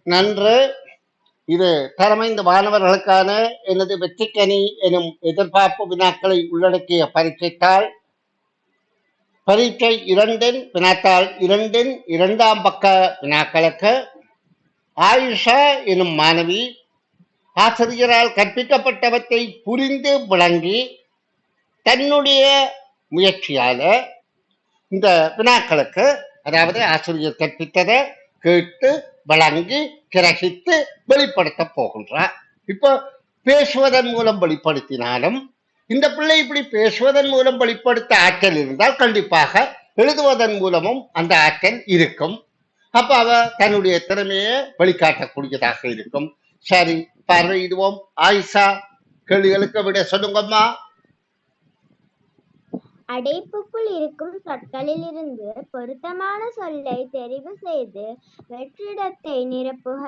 நன்று. இது தலைமைந்த மாணவர்களுக்கான எனது வெற்றிக்கனி எனும் எதிர்பார்ப்பு வினாக்களை உள்ளடக்கிய பரீட்சைத்தாள். பரீட்சை 2 வினாத்தாள் 2 இரண்டாம் பக்க வினாக்களுக்கு ஆயிஷா எனும் மாணவி ஆசிரியரால் கற்பிக்கப்பட்டவற்றை புரிந்து விளங்கி தன்னுடைய முயற்சியால இந்த வினாக்களுக்கு, அதாவது ஆசிரியர் கற்பித்ததை கேட்டு வழங்கி கிரகித்து வெளிப்படுத்த போகின்றார். இப்போ பேசுவதன் மூலம் வெளிப்படுத்தினாலும் இந்த பிள்ளை இப்படி பேசுவதன் மூலம் வெளிப்படுத்த ஆற்றல் இருந்தால் கண்டிப்பாக எழுதுவதன் மூலமும் அந்த ஆற்றல் இருக்கும். அப்ப அவ தன்னுடைய திறமையை வெளிக்காட்டக்கூடியதாக இருக்கும். சரி, பார்வையிடுவோம். ஆயிஷா, கேள்விகளுக்கு விட சொல்லுங்கம்மா. அடைப்புக்குள் இருக்கும் சொற்களிலிருந்து பொருத்தமான சொல்லை தெரிவு செய்து வெற்றிடத்தை நிரப்புக.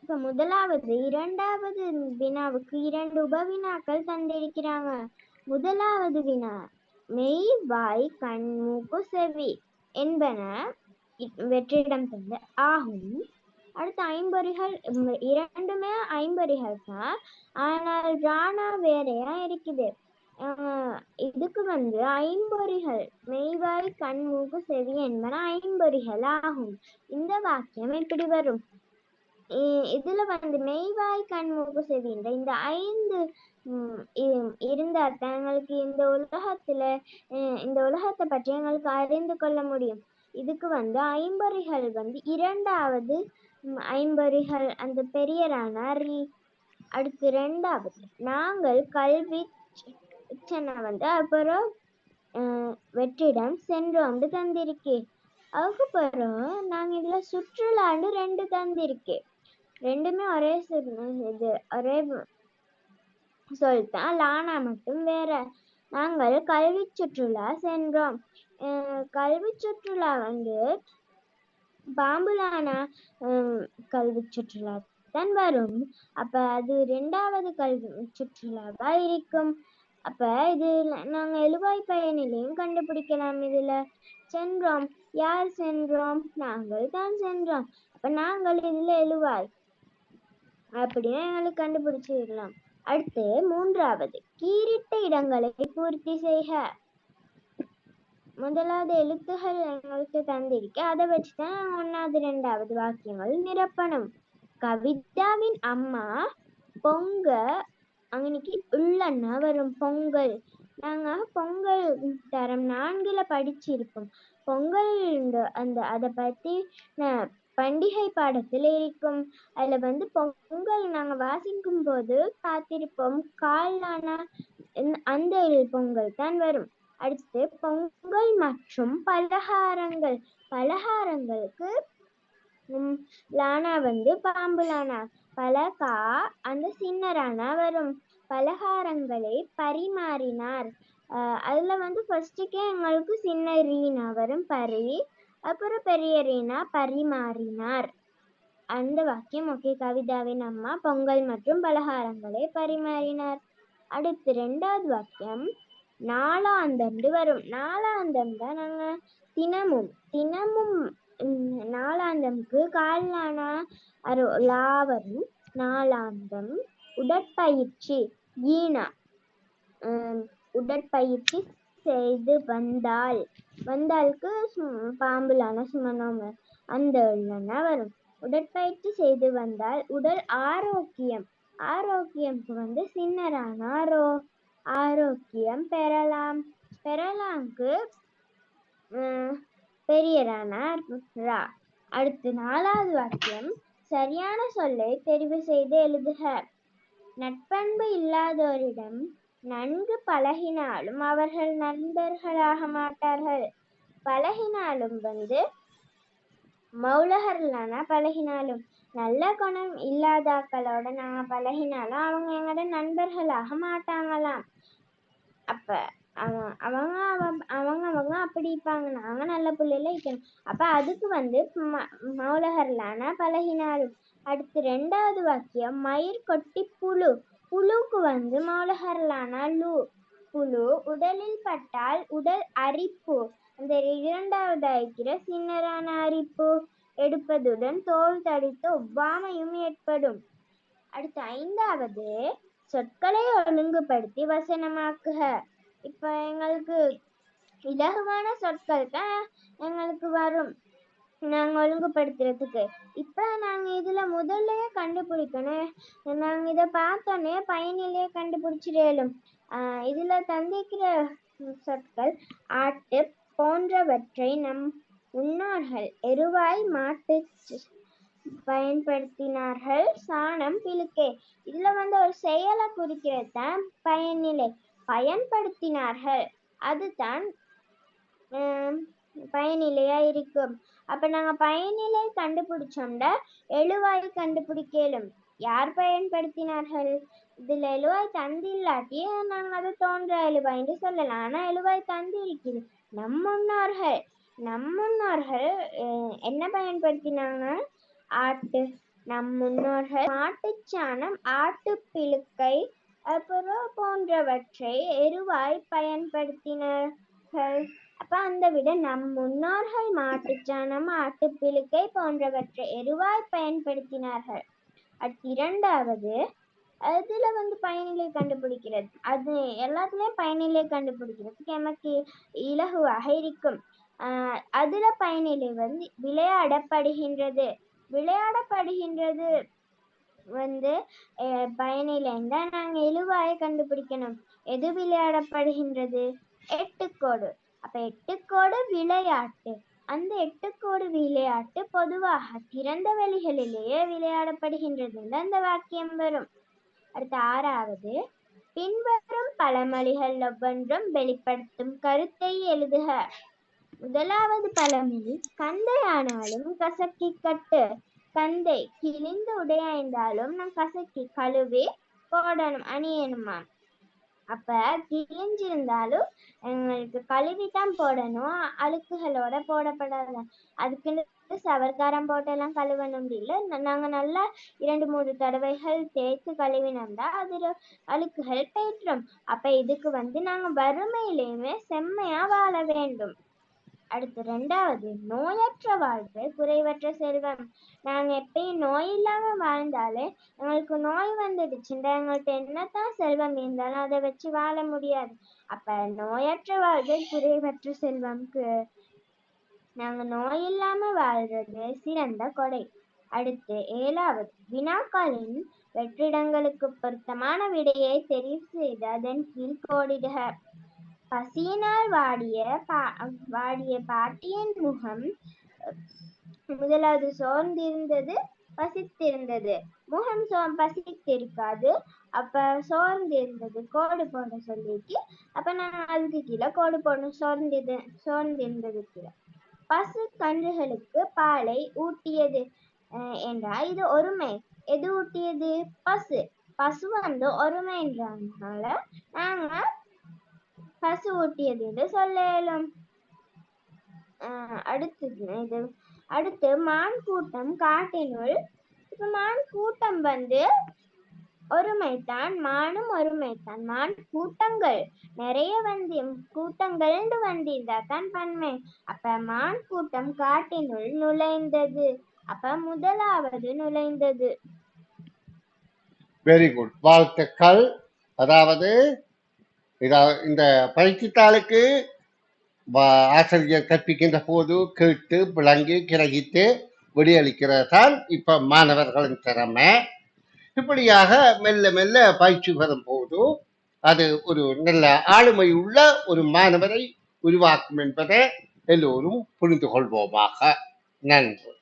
இப்ப முதலாவது 2வது வினாவுக்கு 2 உபவினாக்கள் தந்திருக்கிறாங்க. முதலாவது வினா, மெய், வாய், கண், மூக்கு, செவி என்பன வெற்றிடம் தந்து ஆகும். அடுத்து ஐம்பொறிகள், இரண்டுமே ஐம்பொறிகள் தான், ஆனால் ராணா வேறையா இருக்குது. இதுக்கு ஐம்பொறிகள், மெய்வாய், கண், மூக்கு, செவி என்பன ஐம்பொறிகள் ஆகும். இந்த வாக்கியம் எப்படி வரும்? இதுல மெய்வாய், கண், மூக்கு, செவி இந்த 5 இருந்தா எங்களுக்கு இந்த உலகத்தை பற்றி எங்களுக்கு அறிந்து கொள்ள முடியும். இதுக்கு ஐம்பொறிகள் 2வது ஐம்பொறிகள் அந்த பெரியரான ரி. அடுத்து 2வது, நாங்கள் கல்வி அப்புறம் வெற்றிடம் சென்றோம் தந்திருக்கேன். அதுக்கு பிறகு நாங்க இதுல சுற்றுலாண்டு 2 தந்திருக்கேன். ரெண்டுமே ஒரே ஒரே சொல்லித்தான், லானா மட்டும் வேற. நாங்கள் கல்வி சுற்றுலா சென்றோம். கல்வி சுற்றுலா பாம்புலானா கல்வி சுற்றுலா தான் வரும். அப்ப அது 2வது கல்வி சுற்றுலாவா இருக்கும். அப்ப இது நாங்க எழுவாய் பயனிலையும் கண்டுபிடிக்கலாம். இதுல சென்றோம், யார் சென்றோம்? நாங்கள் தான் சென்றோம். அப்ப நாங்கள் இதுல எழுவாய் அப்படின்னு எங்களுக்கு கண்டுபிடிச்சிடலாம். அடுத்து 3வது, கீறிட்ட இடங்களை பூர்த்தி செய்க. முதலாவது எழுத்துகள் எங்களுக்கு தந்திருக்க, அதை வச்சுதான் 1வது 2வது வாக்கியங்கள் நிரப்பணும். கவிதாவின் அம்மா பொங்க அன்னைக்கு உள்ளன்னா வரும் பொங்கல். நாங்க பொங்கல் தரம் 4ல படிச்சிருப்போம். பொங்கல் அதை பத்தி பண்டிகை பாடத்துல இருக்கும். அதுல பொங்கல் நாங்க வாசிக்கும் போது பார்த்திருப்போம். காலானா அந்த பொங்கல் தான் வரும். அடுத்து பொங்கல் மற்றும் பலகாரங்கள். பலகாரங்களுக்கு லானா பாம்பு லானா. பலகா அந்த சின்னரானா வரும். பலகாரங்களை பரிமாறினார். அதுல ஃபர்ஸ்டுக்கே எங்களுக்கு சின்ன ரீனா வரும், பரி. அப்புறம் பெரிய ரீனா, பரிமாறினார். அந்த வாக்கியம் ஓகே. கவிதாவின் அம்மா பொங்கல் மற்றும் பலகாரங்களை பரிமாறினார். அடுத்து 2வது வாக்கியம், நாளாந்தம் வரும். நாளாந்தம் தான் நாங்க தினமும் நாளாந்தம்க்கு காலானா லா வரும். நாளாந்தம். உடற்பயிற்சி ஈனா. உடற்பயிற்சி செய்து வந்தாளுக்கு பாம்புலான சுமனோம அந்த வரும். உடற்பயிற்சி செய்து வந்தால். உடல் ஆரோக்கியம். ஆரோக்கியம்க்கு சின்னரானா ரோ. ஆரோக்கியம் பெறலாம். பெறலாம்க்கு பெரியரானா ரா. அடுத்து 4வது வாக்கியம், சரியான சொல்லை தெரிவு செய்து எழுதுக. நட்பண்பு இல்லாதோரிடம் நன்கு பழகினாலும் அவர்கள் நண்பர்களாக மாட்டார்கள். பழகினாலும் மௌலகர்லானா பழகினாலும், நல்ல குணம் இல்லாதாக்களோட நாங்க பழகினாலும் அவங்க எங்களோட நண்பர்களாக மாட்டாங்களாம். அப்ப அவங்க அப்படி இருப்பாங்க, நாங்க நல்ல பிள்ளைல இருக்கணும். அப்ப அதுக்கு மௌலகர்லானா பழகினாலும். அடுத்து 2வது வாக்கியம், மயிர் கொட்டி புழு. புழுக்கு மௌலகர்லானா லு. புழு உடலில் பட்டால் உடல் அரிப்பு. அந்த 2வது ஐக்கிற சின்னரான அரிப்பு. எடுப்பதுடன் தோல் தடித்து ஒவ்வாமையும் ஏற்படும். அடுத்து 5வது சொற்களை ஒழுங்குபடுத்தி வசனமாக்குக. இப்ப எங்களுக்கு இலகுவான சொற்கள் தான் எங்களுக்கு வரும் நாங்க ஒழுங்குபடுத்துறதுக்கு. இப்ப நாங்க இதுல முதல்லயே கண்டுபிடிக்கணும். நாங்க இத பார்த்தோன்னே பயனிலேயே கண்டுபிடிச்சிடலும். இதுல தந்திக்கிற சொற்கள் ஆட்டு போன்றவற்றை நம் முன்னோர்கள் எருவாய் மாட்டு பயன்படுத்தினார்கள். சாணம் பிழுக்கை. இதுல ஒரு செயலை குறிக்கிறது தான் பயனிலை. பயன்படுத்தினார்கள் அதுதான் பயனிலையா இருக்கும். அப்ப நாங்க பயனிலை கண்டுபிடிச்சோம்னா எழுவாய் கண்டுபிடிக்கலும். யார் பயன்படுத்தினார்கள்? இதுல எழுவாய் தந்து இல்லாட்டி நாங்க அதை தோன்ற எழுவாய்ன்னு சொல்லலாம். ஆனா எழுவாய் தந்து இருக்குது. நம் முன்னோர்கள் என்ன பயன்படுத்தினாங்க? ஆட்டு. நம் முன்னோர்கள் மாட்டுச்சாணம் ஆட்டு பிழுக்கை அப்புறம் போன்றவற்றை எருவாய் பயன்படுத்தினார்கள். அப்ப அந்த விட நம் முன்னோர்கள் மாட்டுச்சாணம் ஆட்டுப்பிழுக்கை போன்றவற்றை எருவாய் பயன்படுத்தினார்கள். அடுத்து 2வது அதுல பயனிலை கண்டுபிடிக்கிறது. அது எல்லாத்துலயும் பயனிலை கண்டுபிடிக்கிறதுக்கு எனக்கு இலகுவாக இருக்கும். அதுல பயனிலை விளையாடப்படுகின்றது. விளையாடப்படுகின்றது பயனிலைன்னு தான் நாங்க எழுவாயை கண்டுபிடிக்கணும். எது விளையாடப்படுகின்றது? எட்டுக்கோடு. அப்ப எட்டுக்கோடு விளையாட்டு. அந்த எட்டுக்கோடு விளையாட்டு பொதுவாக திறந்த வெளிகளிலேயே விளையாடப்படுகின்றது அந்த வாக்கியம் வரும். அடுத்த 6வது பின்வரும் பழமொழிகள் ஒவ்வொன்றும் வெளிப்படுத்தும் கருத்தை எழுதுக. 1வது பழமொழி கந்தை ஆனாலும் கசக்கி கட்டு. கந்தை கிழிந்து உடையாய்ந்தாலும் நான் கசக்கி கழுவி போடணும் அணியணுமா. அப்ப கிழிஞ்சிருந்தாலும் எங்களுக்கு கழுவிதான் போடணும், அழுக்குகளோட போடப்படாத. அதுக்குன்னு சவர்க்காரம் போட்டெல்லாம் கழுவணும் இல்லை. நாங்க நல்லா 2-3 தடவைகள் தேய்த்து கழுவினோம்னா அதுல அழுக்குகள் போயிட்டுரும். அப்ப இதுக்கு நாங்க வறுமையிலேயுமே செம்மையா வாழ வேண்டும். அடுத்து 2வது நோயற்ற வாழ்வு குறைவற்ற செல்வம். நாங்க எப்பயும் நோய் இல்லாம வாழ்ந்தாலே எங்களுக்கு நோய் வந்துடுச்சுன்னா எங்கள்கிட்ட என்னத்தான் செல்வம் இருந்தாலும் அதை வச்சு வாழ முடியாது. அப்ப நோயற்ற வாழ்வு குறைவற்ற செல்வம்க்கு நாங்க நோய் இல்லாம வாழ்றது சிறந்த கொடை. அடுத்து 7வது வினாக்களின் வெற்றிடங்களுக்கு பொருத்தமான விடையை தெரிவு செய்து அதன் கீழ் கோடிடுக. பசியினால் வாடிய பாட்டியின் முகம் 1வது சோர்ந்திருந்தது, பசித்திருந்தது. முகம் பசித்திருக்காது, அப்ப சோர்ந்திருந்தது கோடு போட சொல்லிட்டு அப்ப நான் அதுக்கு கீழே கோடு போடணும். சோர்ந்திருந்தது கீழே. பசு கன்றுகளுக்கு பாலை ஊட்டியது என்றால் இது ஒருமை. எது ஊட்டியது? பசு. பசு ஒருமைன்றதுனால நாங்க பசு ஊட்டியது என்று சொல்லலும். அடுத்து மான் கூட்டம் காட்டினுள். இப்ப மான் கூட்டம் ஒருமைத்தான், மானும் ஒருமைத்தான். மான் கூட்டங்கள் நிறைய கூட்டங்கள் வந்திருந்தாதான் பன்மை. அப்ப மான் கூட்டம் காட்டினுள் நுழைந்தது. அப்ப 1வது நுழைந்தது. வெரி குட், வாழ்த்துக்கள். அதாவது இந்த பயிற்சித்தாளுக்கு ஆசிரியர் கற்பிக்கின்ற போது கேட்டு விளங்கி கிரகித்து விடையளிக்கிறதான் இப்ப மாணவர்களின் திறமை. இப்படியாக மெல்ல மெல்ல பயிற்சி பெறும் போது அது ஒரு நல்ல ஆளுமை உள்ள ஒரு மாணவரை உருவாக்கும் என்பதை எல்லோரும் புரிந்து கொள்வோமாக. நன்றி.